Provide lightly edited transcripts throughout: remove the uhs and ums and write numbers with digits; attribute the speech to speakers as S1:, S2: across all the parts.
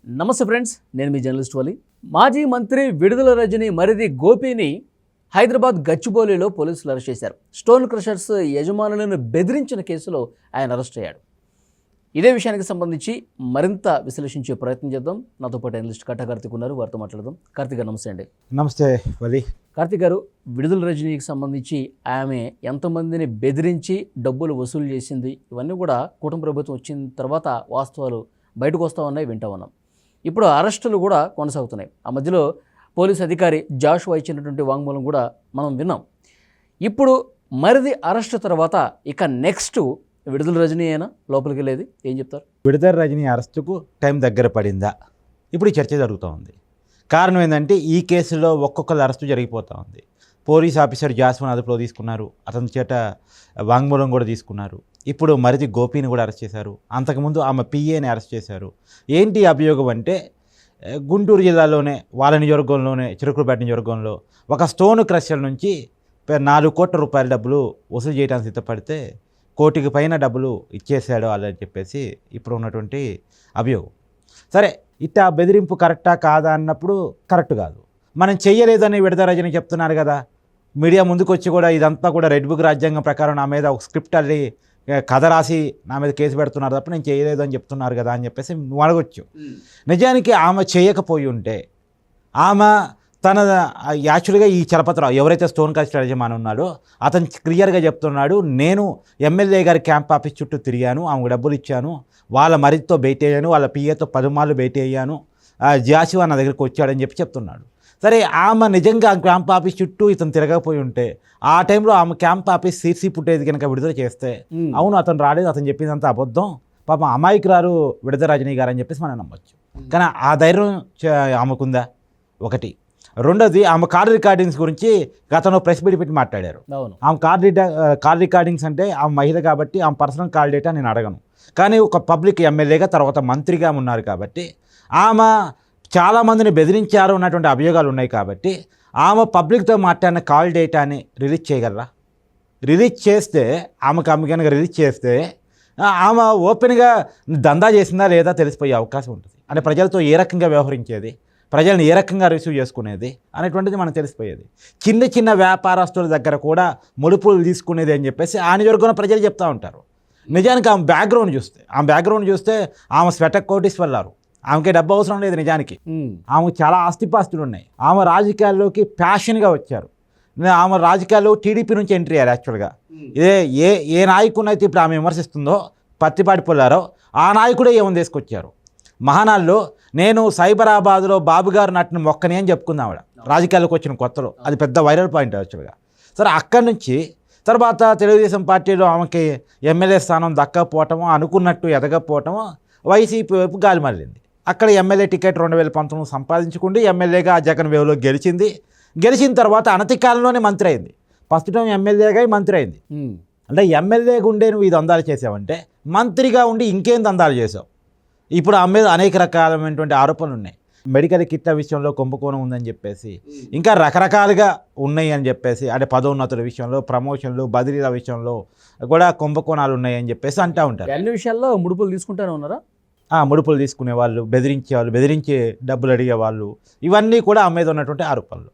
S1: నమస్తే ఫ్రెండ్స్, నేను మీ జర్నలిస్ట్ వలి. మాజీ మంత్రి విడుదల రజని మరిది గోపిని హైదరాబాద్ గచ్చిబౌలిలో పోలీసులు అరెస్ట్ చేశారు. స్టోన్ క్రషర్స్ యజమానులను బెదిరించిన కేసులో ఆయన అరెస్ట్ అయ్యాడు. ఇదే విషయానికి సంబంధించి మరింత విశ్లేషించే ప్రయత్నం చేద్దాం. నాతో పాటు అనలిస్ట్ కట్టా కార్తిక్ ఉన్నారు, వారితో మాట్లాడదాం. కార్తిక్ గారు నమస్తే అండి.
S2: నమస్తే వలి.
S1: కార్తిక్ గారు, విడుదల రజనీకి సంబంధించి ఆమె ఎంతమందిని బెదిరించి డబ్బులు వసూలు చేసింది, ఇవన్నీ కూడా కూటమి ప్రభుత్వం వచ్చిన తర్వాత వాస్తవాలు బయటకు వస్తూ ఉన్నాయి, వింటూ ఉన్నాం. ఇప్పుడు అరెస్టులు కూడా కొనసాగుతున్నాయి. ఆ మధ్యలో పోలీస్ అధికారి జాషువా ఇచ్చినటువంటి వాంగ్మూలం కూడా మనం విన్నాం. ఇప్పుడు మరిది అరెస్టు తర్వాత ఇక నెక్స్ట్ విడుదల రజనీ అయినా లోపలికి వెళ్ళేది ఏం చెప్తారు?
S2: విడుదల రజనీ అరెస్టుకు టైం దగ్గర పడిందా, ఇప్పుడు ఈ చర్చ జరుగుతూ ఉంది. కారణం ఏంటంటే ఈ కేసులో ఒక్కొక్కరు అరెస్టు జరిగిపోతూ ఉంది. పోలీస్ ఆఫీసర్ జాస్వాన్ అదుపులో తీసుకున్నారు, అతని చేత వాంగ్మూలం కూడా తీసుకున్నారు. ఇప్పుడు మరిది గోపిని కూడా అరెస్ట్ చేశారు. అంతకుముందు ఆమె పిఏని అరెస్ట్ చేశారు. ఏంటి అభియోగం అంటే, గుంటూరు జిల్లాలోనే వాళ్ళ నియోజకవర్గంలోనే చిరుకులపేట నియోజకవర్గంలో ఒక స్టోన్ క్రషర్ నుంచి 4 కోట్ల రూపాయల డబ్బులు వసూలు చేయడానికి సిద్ధపడితే 1 కోటికి పైన డబ్బులు ఇచ్చేసాడు అని చెప్పేసి ఇప్పుడు ఉన్నటువంటి అభియోగం. సరే, ఇట్టా బెదిరింపు కరెక్టా కాదా అన్నప్పుడు కరెక్ట్ కాదు. మనం చెయ్యలేదని విడుదల రజని చెప్తున్నారు కదా. మీడియా ముందుకు వచ్చి కూడా ఇదంతా కూడా రెడ్ బుక్ రాజ్యాంగం ప్రకారం నా మీద ఒక స్క్రిప్ట్ అల్లి కథ రాసి నా మీద కేసు పెడుతున్నారు తప్ప నేను చేయలేదు అని చెప్తున్నారు కదా అని చెప్పేసి నువ్వు అడగొచ్చు. నిజానికి ఆమె చేయకపోయి ఉంటే, ఆమె తన యాక్చువల్గా ఈ చలపతిరావు ఎవరైతే స్టోన్ క్రషర్ యజమాని ఉన్నాడో అతను క్లియర్గా చెప్తున్నాడు, నేను ఎమ్మెల్యే గారి క్యాంప్ ఆఫీస్ చుట్టూ తిరిగాను, ఆమెకు డబ్బులు ఇచ్చాను, వాళ్ళ మరిదితో భేటీ అయ్యాను, వాళ్ళ పిఏతో 10 మార్లు భేటీ అయ్యాను, జాషువా నా దగ్గరికి వచ్చాడని చెప్తున్నాడు. సరే, ఆమె నిజంగా క్యాంప్ ఆఫీస్ చుట్టూ ఇతను తిరగకపోయి ఉంటే, ఆ టైంలో ఆమె క్యాంప్ ఆఫీస్ సీసీ ఫుటేజ్ కనుక విడుదల చేస్తే, అవును అతను రాలేదు, అతను చెప్పిందంతా అబద్ధం, పాపం అమాయకురాలు విడుదల రజనీ గారు అని చెప్పేసి మనం నమ్మొచ్చు. కానీ ఆ ధైర్యం ఆమెకుందా? ఒకటి. రెండోది, ఆమె కాల్ రికార్డింగ్స్ గురించి గతంలో ప్రెస్ మీట్ పెట్టి మాట్లాడారు. ఆమె కాల్ రికార్డింగ్స్ అంటే ఆమె మహిళ కాబట్టి ఆమె పర్సనల్ కాల్ డేటా నేను అడగను, కానీ ఒక పబ్లిక్ ఎమ్మెల్యేగా తర్వాత మంత్రిగా ఉన్నారు కాబట్టి ఆమె చాలామందిని బెదిరించారు అన్నటువంటి అభియోగాలు ఉన్నాయి కాబట్టి ఆమె పబ్లిక్తో మాట్లాడిన కాల్ డేటాని రిలీజ్ చేయగలరా? రిలీజ్ చేస్తే ఆమె కనుక రిలీజ్ చేస్తే ఆమె ఓపెన్గా దందా చేసిందా లేదా తెలిసిపోయే అవకాశం ఉంటుంది. అంటే ప్రజలతో ఏ రకంగా వ్యవహరించేది, ప్రజలను ఏ రకంగా రిసీవ్ చేసుకునేది అనేటువంటిది మనకు తెలిసిపోయేది. చిన్న చిన్న వ్యాపారస్తుల దగ్గర కూడా ముడుపులు తీసుకునేది అని చెప్పేసి ఆ నియోజకవర్గంలో ప్రజలు చెప్తూ ఉంటారు. నిజానికి ఆమె బ్యాక్గ్రౌండ్ చూస్తే ఆమె కోటీశ్వర్లారు, ఆమెకి డబ్బు అవసరం లేదు. నిజానికి ఆమెకు చాలా ఆస్తిపాస్తులు ఉన్నాయి. ఆమె రాజకీయాల్లోకి ప్యాషన్గా వచ్చారు. ఆమె రాజకీయాల్లో టీడీపీ నుంచి ఎంట్రీ అయ్యారు. యాక్చువల్గా ఇదే ఏ నాయకుడిని అయితే ఇప్పుడు ఆమె విమర్శిస్తుందో పత్తిపాటి పుల్లారావు, ఆ నాయకుడే ఏమని తీసుకొచ్చారు. మహానాల్లో నేను సైబరాబాద్లో బాబు గారు నటిన మొక్కని అని చెప్పుకుందాం ఆవిడ రాజకీయాల్లోకి వచ్చిన కొత్తలో. అది పెద్ద వైరల్ పాయింట్ యాక్చువల్గా. సరే, అక్కడి నుంచి తర్వాత తెలుగుదేశం పార్టీలో ఆమెకి ఎమ్మెల్యే స్థానం దక్కకపోవటము, అనుకున్నట్టు ఎదగకపోవటము, వైసీపీ వైపు గాలి మళ్ళింది. అక్కడ ఎమ్మెల్యే టికెట్ 2019 సంపాదించుకుంటే ఎమ్మెల్యేగా జగన్ వేవ్లో గెలిచిన తర్వాత అనతి కాలంలోనే మంత్రి అయింది. ఫస్ట్ టైం ఎమ్మెల్యేగా మంత్రి అయింది. అంటే ఎమ్మెల్యేగా ఉండే నువ్వు ఈ దందాలు చేసావంటే మంత్రిగా ఉండి ఇంకేం దందాలు చేసావు? ఇప్పుడు ఆమె మీద అనేక రకాలైనటువంటి ఆరోపణలు ఉన్నాయి. మెడికల్ కిట్ల విషయంలో కుంభకోణం ఉందని చెప్పేసి, ఇంకా రకరకాలుగా ఉన్నాయి అని చెప్పేసి, అంటే పదోన్నతుల విషయంలో, ప్రమోషన్లు, బదిలీల విషయంలో కూడా కుంభకోణాలు ఉన్నాయని చెప్పేసి అంటూ ఉంటారు.
S1: అన్ని విషయాల్లో ముడుపులు తీసుకుంటానే ఉన్నారా?
S2: ముడుపులు తీసుకునే వాళ్ళు, బెదిరించే డబ్బులు అడిగేవాళ్ళు, ఇవన్నీ కూడా ఆమె మీద ఉన్నటువంటి ఆరోపణలు.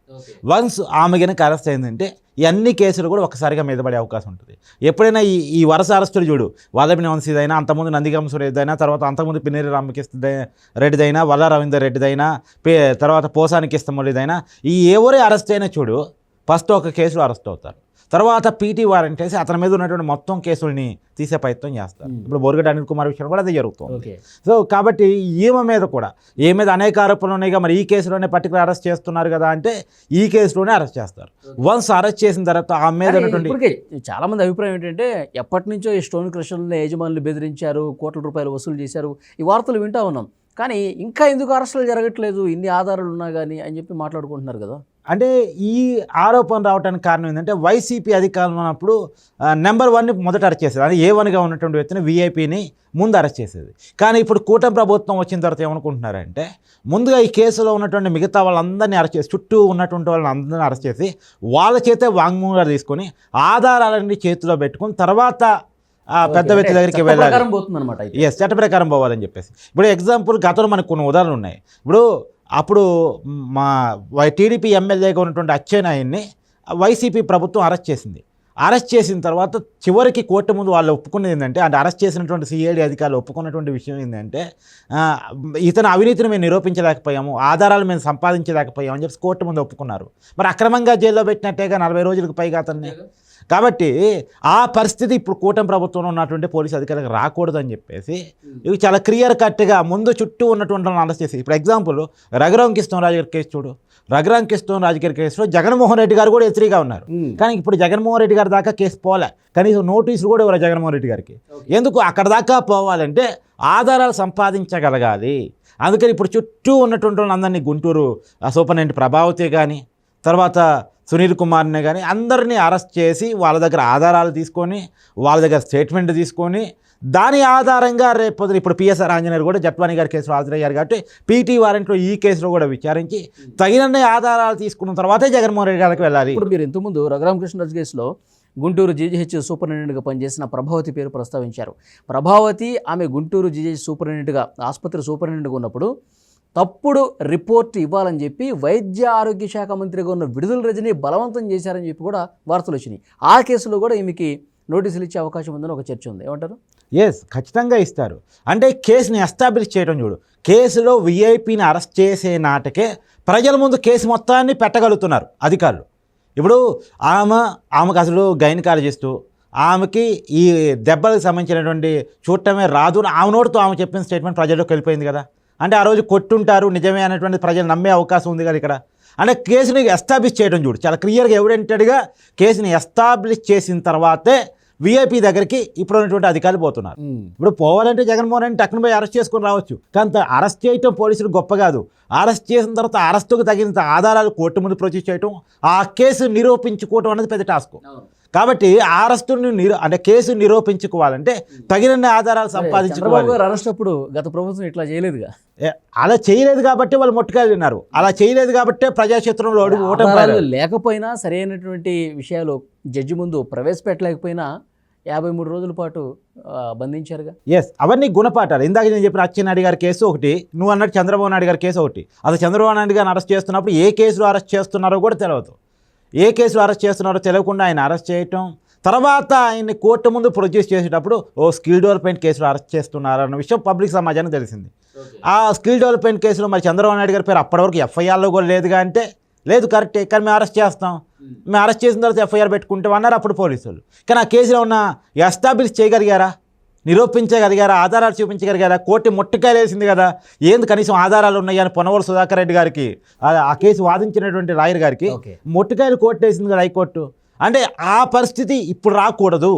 S2: వన్స్ ఆమె కనుక అరెస్ట్ అయిందంటే ఇవన్నీ కేసులు కూడా ఒకసారిగా మీద పడే అవకాశం ఉంటుంది. ఎప్పుడైనా ఈ వరుస అరెస్టులు చూడు, వాదపిని వంశీదైనా, అంతకుముందు నందిగామ సురేష్దైనా, తర్వాత అంతకుముందు పినేరి రామకృష్ణ రెడ్డిదైనా, వల్ల రవీందర్ రెడ్డిదైనా, తర్వాత పోసానికి ఇష్టమల్లిదైనా, ఈ ఎవరే అరెస్ట్ అయినా చూడు, ఫస్ట్ ఒక కేసులో అరెస్ట్ అవుతారు, తర్వాత పీటీ వారెంట్ వేసి అతని మీద ఉన్నటువంటి మొత్తం కేసుల్ని తీసే ప్రయత్నం చేస్తారు. ఇప్పుడు బోరుగడ్డ అనిల్ కుమార్ విషయం కూడా అదే జరుగుతుంది. సో కాబట్టి ఈమె మీద అనేక ఆరోపణలు ఉన్నాయి. మరి ఈ కేసులోనే పర్టికులర్ అరెస్ట్ చేస్తున్నారు కదా అంటే ఈ కేసులోనే అరెస్ట్ చేస్తారు. వన్స్ అరెస్ట్ చేసిన తర్వాత ఆమె మీద ఉన్నటువంటి
S1: చాలా మంది అభిప్రాయం ఏంటంటే, ఎప్పటి నుంచో ఈ స్టోన్ క్రషర్లని యజమానులు బెదిరించారు, కోట్ల రూపాయలు వసూలు చేశారు, ఈ వార్తలు వింటా ఉన్నాం, కానీ ఇంకా ఎందుకు అరెస్టులు జరగట్లేదు, ఇన్ని ఆధారాలు ఉన్నా కానీ అని చెప్పి మాట్లాడుకుంటున్నారు కదా.
S2: అంటే ఈ ఆరోపణ రావడానికి కారణం ఏంటంటే, వైసీపీ అధికారంలో ఉన్నప్పుడు నెంబర్ 1ని మొదట అరెస్ట్ చేసేది. అది A1గా ఉన్నటువంటి వ్యక్తిని, వీఐపీని ముందు అరెస్ట్ చేసేది. కానీ ఇప్పుడు కూటమి ప్రభుత్వం వచ్చిన తర్వాత ఏమనుకుంటున్నారంటే, ముందుగా ఈ కేసులో ఉన్నటువంటి మిగతా వాళ్ళందరినీ అరెస్ట్ చేసి, చుట్టూ ఉన్నటువంటి వాళ్ళని అందరినీ అరెస్ట్ చేసి వాళ్ళ చేతే వాంగ్మూలాలు తీసుకొని ఆధారాలన్నీ చేతిలో పెట్టుకుని తర్వాత ఆ పెద్ద వ్యక్తి దగ్గరికి వెళ్ళాలి,
S1: పోతుందన్నమాట.
S2: ఎస్ చట్ట ప్రకారం పోవాలని చెప్పేసి. ఇప్పుడు ఎగ్జాంపుల్ గతంలో మనకు కొన్ని ఉదాహరణలు ఉన్నాయి. అప్పుడు మా టీడీపీ ఎమ్మెల్యేగా ఉన్నటువంటి అచ్చెన్నాయుడిని వైసీపీ ప్రభుత్వం అరెస్ట్ చేసింది. అరెస్ట్ చేసిన తర్వాత చివరికి కోర్టు ముందు వాళ్ళు ఒప్పుకున్నది ఏంటంటే, అంటే అరెస్ట్ చేసినటువంటి సిఐడి అధికారులు ఒప్పుకున్నటువంటి విషయం ఏంటంటే, ఇతను అవినీతిని మేము నిరూపించలేకపోయాము, ఆధారాలు మేము సంపాదించలేకపోయాము అని చెప్పి కోర్టు ముందు ఒప్పుకున్నారు. మరి అక్రమంగా జైల్లో పెట్టినట్టేగా 40 రోజులకు పైగా అతన్ని. కాబట్టి ఆ పరిస్థితి ఇప్పుడు కూటమి ప్రభుత్వంలో ఉన్నటువంటి పోలీసు అధికారులకు రాకూడదని చెప్పేసి ఇవి చాలా క్లియర్ కట్గా ముందు చుట్టూ ఉన్నటువంటి వాళ్ళని అరెస్ట్ చేసి, ఇప్పుడు ఎగ్జాంపుల్ రఘురామకృష్ణరాజు గారి కేసు చూడు. రఘురామకృష్ణరాజు గారి కేసులో జగన్మోహన్ రెడ్డి గారు కూడా ఎదురుగా ఉన్నారు. కానీ ఇప్పుడు జగన్మోహన్ రెడ్డి గారి దాకా కేసు పోలే, కనీసం నోటీసులు కూడా ఇవ్వరు జగన్మోహన్ రెడ్డి గారికి. ఎందుకు అక్కడ దాకా పోవాలంటే ఆధారాలు సంపాదించగలగాలి. అందుకని ఇప్పుడు చుట్టూ ఉన్నటువంటి వాళ్ళందరినీ గుంటూరు సూపరింటెండెంట్ ప్రభావతి కానీ, తర్వాత సునీల్ కుమార్ని కానీ అందరినీ అరెస్ట్ చేసి వాళ్ళ దగ్గర ఆధారాలు తీసుకొని, వాళ్ళ దగ్గర స్టేట్మెంట్ తీసుకొని, దాని ఆధారంగా రేపు ఇప్పుడు పిఎస్ఆర్ ఆంజనేయులు కూడా జట్వానీ గారి కేసులో హాజరయ్యారు కాబట్టి పీటీ వారెంట్లో ఈ కేసులో కూడా విచారించి తగినన్ని ఆధారాలు తీసుకున్న తర్వాతే జగన్మోహన్ రెడ్డి గారికి వెళ్ళాలి.
S1: ఇప్పుడు మీరు ఇంతకుముందు రఘురామకృష్ణరాజు కేసులో గుంటూరు జీజీహెచ్ సూపరింటెండెంట్గా పనిచేసిన ప్రభావతి పేరు ప్రస్తావించారు. ప్రభావతి ఆమె గుంటూరు జీజీహెచ్ సూపరింటెండెంట్గా, ఆసుపత్రి సూపరింటెండెంట్గా ఉన్నప్పుడు తప్పుడు రిపోర్ట్ ఇవ్వాలని చెప్పి వైద్య ఆరోగ్య శాఖ మంత్రిగా ఉన్న విడుదల రజని బలవంతం చేశారని చెప్పి కూడా వార్తలు వచ్చినాయి. ఆ కేసులో కూడా ఈమెకి నోటీసులు ఇచ్చే అవకాశం ఉందని ఒక చర్చ ఉంది. ఏమంటారు?
S2: ఎస్, ఖచ్చితంగా ఇస్తారు. అంటే కేసుని ఎస్టాబ్లిష్ చేయడం చూడు. కేసులో విఐపిని అరెస్ట్ చేసే నాటకే ప్రజల ముందు కేసు మొత్తాన్ని పెట్టగలుగుతున్నారు అధికారులు. ఇప్పుడు ఆమెకు అసలు గైనకాలజిస్టు, ఆమెకి ఈ దెబ్బలకు సంబంధించినటువంటి చూడటమే రాదు, ఆమె నోటితో ఆమె చెప్పిన స్టేట్మెంట్ ప్రజల్లోకి వెళ్ళిపోయింది కదా. అంటే ఆ రోజు కొట్టుంటారు నిజమే అనేటువంటి ప్రజలు నమ్మే అవకాశం ఉంది కదా ఇక్కడ. అంటే కేసుని ఎస్టాబ్లిష్ చేయడం చూడు, చాలా క్లియర్గా ఎవిడెంటెడ్గా కేసుని ఎస్టాబ్లిష్ చేసిన తర్వాతే విఐపి దగ్గరికి ఇప్పుడు ఉన్నటువంటి అధికారులు పోతున్నారు. ఇప్పుడు పోవాలంటే జగన్మోహన్ రెడ్డి టక్కున పోయి అరెస్ట్ చేసుకొని రావచ్చు, కానీ అరెస్ట్ చేయటం పోలీసులు గొప్ప కాదు. అరెస్ట్ చేసిన తర్వాత అరెస్టుకు తగిన ఆధారాలు కోర్టు ముందు ప్రొడ్యూస్ చేయటం, ఆ కేసు నిరూపించుకోవటం అనేది పెద్ద టాస్క్. కాబట్టి ఆ అరెస్టుని అంటే కేసు నిరూపించుకోవాలంటే తగిన ఆధారాలు సంపాదించుకోవాలి.
S1: అరెస్ట్ అప్పుడు గత ప్రభుత్వం ఇట్లా చేయలేదుగా,
S2: అలా చేయలేదు కాబట్టి వాళ్ళు మొట్టకాయలు తిన్నారు. అలా చేయలేదు కాబట్టి ప్రజాక్షేత్రంలో
S1: లేకపోయినా సరైనటువంటి విషయాలు జడ్జి ముందు ప్రవేశపెట్టలేకపోయినా 53 రోజుల పాటు బంధించారుగా.
S2: ఎస్, అవన్నీ గుణపాఠాలు. ఇందాక నేను చెప్పిన అచ్చెన్నాయుడు గారి కేసు ఒకటి, నువ్వు అన్నట్టు చంద్రబాబు నాయుడు గారి కేసు ఒకటి. అసలు చంద్రబాబు నాయుడు గారిని అరెస్ట్ చేస్తున్నప్పుడు ఏ కేసులో అరెస్ట్ చేస్తున్నారో కూడా తెలియదు. ఏ కేసులో అరెస్ట్ చేస్తున్నారో తెలియకుండా ఆయన అరెస్ట్ చేయటం, తర్వాత ఆయన్ని కోర్టు ముందు ప్రొడ్యూస్ చేసేటప్పుడు స్కిల్ డెవలప్మెంట్ కేసులో అరెస్ట్ చేస్తున్నారన్న విషయం పబ్లిక్ సమాజానికి తెలిసింది. ఆ స్కిల్ డెవలప్మెంట్ కేసులో మరి చంద్రబాబు నాయుడు గారి పేరు అప్పటివరకు ఎఫ్ఐఆర్లో కూడా లేదుగా అంటే, లేదు కరెక్టే, కానీ మేము అరెస్ట్ చేస్తాం, మేము అరెస్ట్ చేసిన తర్వాత ఎఫ్ఐఆర్ పెట్టుకుంటాం అన్నారు అప్పుడు పోలీసులు. కానీ ఆ కేసులో ఉన్న ఎస్టాబ్లిష్ చేయగలిగారా, నిరూపించగలిగారా, ఆధారాలు చూపించగలిగారా? కోర్టు ముట్టకాయలు వేసింది కదా, ఏంది కనీసం ఆధారాలు ఉన్నాయని పొన్నవోలు సుధాకర్ రెడ్డి గారికి, ఆ కేసు వాదించినటువంటి లాయర్ గారికి ముట్టకాయలు కోర్టు వేసింది కదా హైకోర్టు. అంటే ఆ పరిస్థితి ఇప్పుడు రాకూడదు.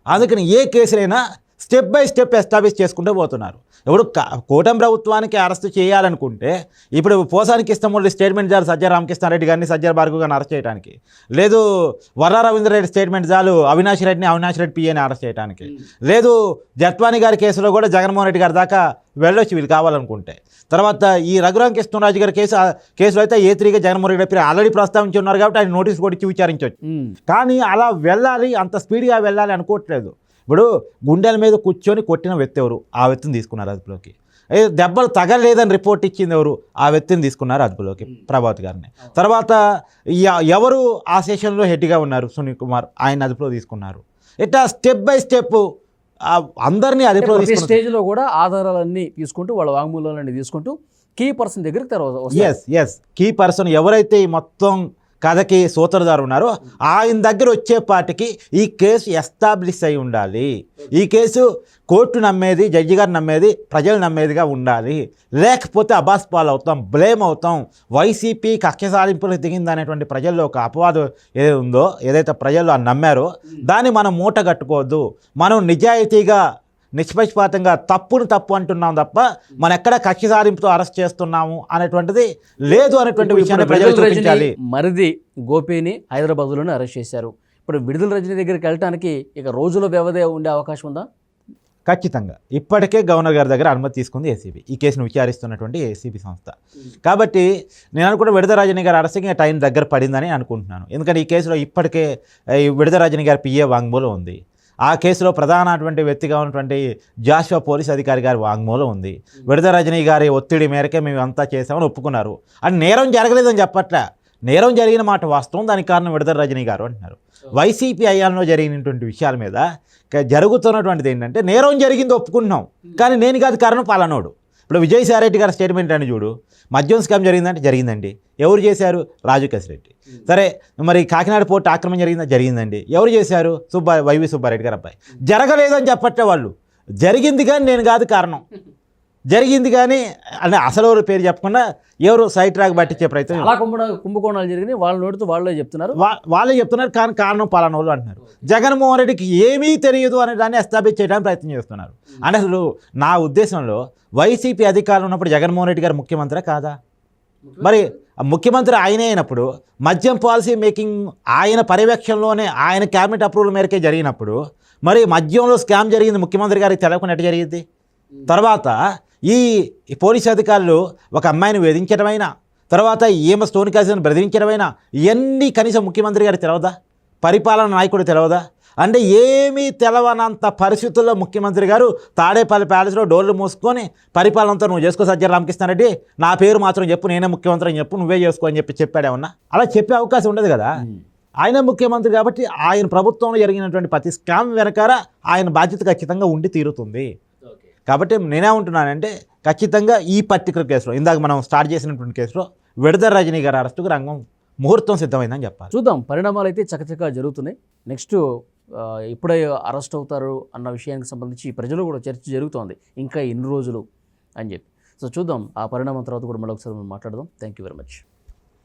S2: అందుకని ఏ కేసులైనా స్టెప్ బై స్టెప్ ఎస్టాబ్లిష్ చేసుకుంటూ పోతున్నారు. ఇప్పుడు కూటమి ప్రభుత్వానికి అరెస్ట్ చేయాలనుకుంటే ఇప్పుడు పోసానికి ఇష్టముళ్ళు స్టేట్మెంట్ చాలు సజ్జల రామకృష్ణారెడ్డి గారిని, సజ్జల భార్గవ్ గారిని అరెస్ట్ చేయడానికి, లేదు వర్రా రవీంద్రరెడ్డి స్టేట్మెంట్ చాలు అవినాష్ రెడ్డి పిఏని అరెస్ట్ చేయడానికి, లేదు జట్వానీ గారి కేసులో కూడా జగన్మోహన్ రెడ్డి గారి దాకా వెళ్ళొచ్చు వీళ్ళు కావాలనుకుంటే. తర్వాత ఈ రఘురామకృష్ణరాజు గారి కేసులో అయితే A3గా జగన్మోహన్ రెడ్డి పేరు ఆల్రెడీ ప్రస్తావించి ఉన్నారు కాబట్టి ఆయన నోటీస్ కూడా ఇచ్చి విచారించవచ్చు. కానీ అలా వెళ్ళాలి, అంత స్పీడ్గా వెళ్ళాలి అనుకోవట్లేదు. ఇప్పుడు గుండెల మీద కూర్చొని కొట్టిన వ్యక్తి ఎవరు, ఆ వ్యక్తిని తీసుకున్నారు అదుపులోకి. దెబ్బలు తగలేదని రిపోర్ట్ ఇచ్చింది ఎవరు, ఆ వ్యక్తిని తీసుకున్నారు అదుపులోకి, ప్రభావతి గారిని. తర్వాత ఎవరు ఆ సెషన్లో హెడ్గా ఉన్నారు, సునీల్ కుమార్, ఆయన అదుపులో తీసుకున్నారు. ఇట్లా స్టెప్ బై స్టెప్ అందరినీ అదుపులో తీసుకున్నారు.
S1: స్టేజ్లో కూడా ఆధారాలన్నీ తీసుకుంటూ వాళ్ళ వాంగ్మూలాలన్నీ తీసుకుంటూ కీ పర్సన్ దగ్గరికి తర్వాత
S2: ఎస్ కీ పర్సన్ ఎవరైతే ఈ మొత్తం కథకి సూత్రధారు ఉన్నారో ఆయన దగ్గర వచ్చేపాటికి ఈ కేసు ఎస్టాబ్లిష్ అయి ఉండాలి. ఈ కేసు కోర్టు నమ్మేది, జడ్జి గారు నమ్మేది, ప్రజలు నమ్మేదిగా ఉండాలి. లేకపోతే అబాస్ పాలు అవుతాం, బ్లేమ్ అవుతాం. వైసీపీ కక్ష సాధింపులకు దిగింది అనేటువంటి ప్రజల్లో ఒక అపవాదం ఏదైతే ఉందో, ఏదైతే ప్రజల్లో నమ్మారో దాన్ని మనం మూట కట్టుకోవద్దు. మనం నిజాయితీగా నిష్పక్షపాతంగా తప్పును తప్పు అంటున్నాం తప్ప మనం ఎక్కడ కక్ష సాధింపుతో అరెస్ట్ చేస్తున్నాము అనేటువంటిది లేదు అనేటువంటి విషయాన్ని ప్రజలు చూపించాలి.
S1: మరిది గోపిని హైదరాబాద్లోనే అరెస్ట్ చేశారు. ఇప్పుడు విడుదల రజనీ దగ్గరికి వెళ్ళడానికి ఇక రోజుల వ్యవధి ఉండే అవకాశం ఉందా?
S2: ఖచ్చితంగా. ఇప్పటికే గవర్నర్ గారి దగ్గర అనుమతి తీసుకుంది ఏసీబీ, ఈ కేసును విచారిస్తున్నటువంటి ఏసీబీ సంస్థ. కాబట్టి నేను అనుకుంటే విడుదల రజనీ గారి అరెస్ట్కి టైం దగ్గర పడిందని అనుకుంటున్నాను. ఎందుకంటే ఈ కేసులో ఇప్పటికే విడుదల రజనీ గారి పిఏ వాంగ్మూలం ఉంది. ఆ కేసులో ప్రధానటువంటి వ్యక్తిగా ఉన్నటువంటి జాషువా పోలీస్ అధికారి గారి వాంగ్మూలం ఉంది. విడుదల రజనీ గారి ఒత్తిడి మేరకే మేము అంతా చేసామని ఒప్పుకున్నారు. అని నేరం జరగలేదని చెప్పట్లే, నేరం జరిగిన మాట వాస్తవం, దానికి కారణం విడుదల రజనీ గారు అంటున్నారు. వైసీపీ హయాంలో జరిగినటువంటి విషయాల మీద జరుగుతున్నటువంటిది ఏంటంటే నేరం జరిగింది ఒప్పుకుంటున్నాం, కానీ నేను కాదు కారణం పాలనోడు. ఇప్పుడు విజయసాయిరెడ్డి గారి స్టేట్మెంట్ అని చూడు, మద్యం స్కామ్ జరిగిందంటే జరిగిందండి, ఎవరు చేశారు? రాజు కసిరెడ్డి. సరే, మరి కాకినాడ పోర్టు ఆక్రమణ జరిగిందండి, ఎవరు చేశారు? వైవి సుబ్బారెడ్డి గారు అబ్బాయి. జరగలేదని చెప్పట్లే వాళ్ళు, జరిగింది కానీ నేను కాదు కారణం, జరిగింది కానీ అంటే అసలు ఎవరు పేరు చెప్పకుండా ఎవరు సైట్ ట్రాక్ పట్టించే ప్రయత్నం.
S1: అలా కుంభకోణాలు జరిగినాయి, వాళ్ళ నోటితో వాళ్ళే చెప్తున్నారు,
S2: వాళ్ళే చెప్తున్నారు, కానీ కారణం పాలన వాళ్ళు అంటున్నారు. జగన్మోహన్ రెడ్డికి ఏమీ తెలియదు అనే దాన్ని ఎస్టాబ్లిష్ చేయడానికి ప్రయత్నం చేస్తున్నారు. అంటే అసలు నా ఉద్దేశంలో వైసీపీ అధికారులు ఉన్నప్పుడు జగన్మోహన్ రెడ్డి గారు ముఖ్యమంత్రి కాదా? మరి ముఖ్యమంత్రి ఆయనే అయినప్పుడు మద్యం పాలసీ మేకింగ్ ఆయన పర్యవేక్షణలోనే ఆయన క్యాబినెట్ అప్రూవల్ మేరకే జరిగినప్పుడు మరి మద్యంలో స్కామ్ జరిగింది ముఖ్యమంత్రి గారికి తెలవకుండా ఎట్ట జరిగింది? తర్వాత ఈ పోలీసు అధికారులు ఒక అమ్మాయిని వేధించడమైనా, తర్వాత ఈమె స్టోన్ కేసులను బెదిరించడమైనా ఇవన్నీ కనీసం ముఖ్యమంత్రి గారికి తెలవదా? పరిపాలన నాయకుడు తెలవదా? అంటే ఏమీ తెలవనంత పరిస్థితుల్లో ముఖ్యమంత్రి గారు తాడేపల్లి ప్యాలెస్లో డోర్లు మూసుకొని పరిపాలనతో నువ్వు చేసుకో సజ్జల రామకృష్ణారెడ్డి, నా పేరు మాత్రం చెప్పు, నేనే ముఖ్యమంత్రి అని చెప్పు, నువ్వే చేసుకో అని చెప్పాడేమన్నా? అలా చెప్పే అవకాశం ఉండదు కదా. ఆయన ముఖ్యమంత్రి కాబట్టి ఆయన ప్రభుత్వంలో జరిగినటువంటి ప్రతి స్కామ్ వెనకాల ఆయన బాధ్యత ఖచ్చితంగా ఉండి తీరుతుంది. కాబట్టి నేనేమంటున్నానంటే ఖచ్చితంగా ఈ పర్టికులర్ కేసులో, ఇందాక మనం స్టార్ట్ చేసినటువంటి కేసులో విడుదల రజనీ గారి అరెస్టుకు రంగం ముహూర్తం సిద్ధమైందని చెప్పాలి.
S1: చూద్దాం, పరిణామాలు అయితే చకచకా జరుగుతున్నాయి. నెక్స్ట్ ఇప్పుడే అరెస్ట్ అవుతారు అన్న విషయానికి సంబంధించి ప్రజలు కూడా చర్చ జరుగుతోంది, ఇంకా ఎన్ని రోజులు అని చెప్పి. సో చూద్దాం, ఆ పరిణామం తర్వాత కూడా మళ్ళీ ఒకసారి మనం మాట్లాడదాం. Thank you very much.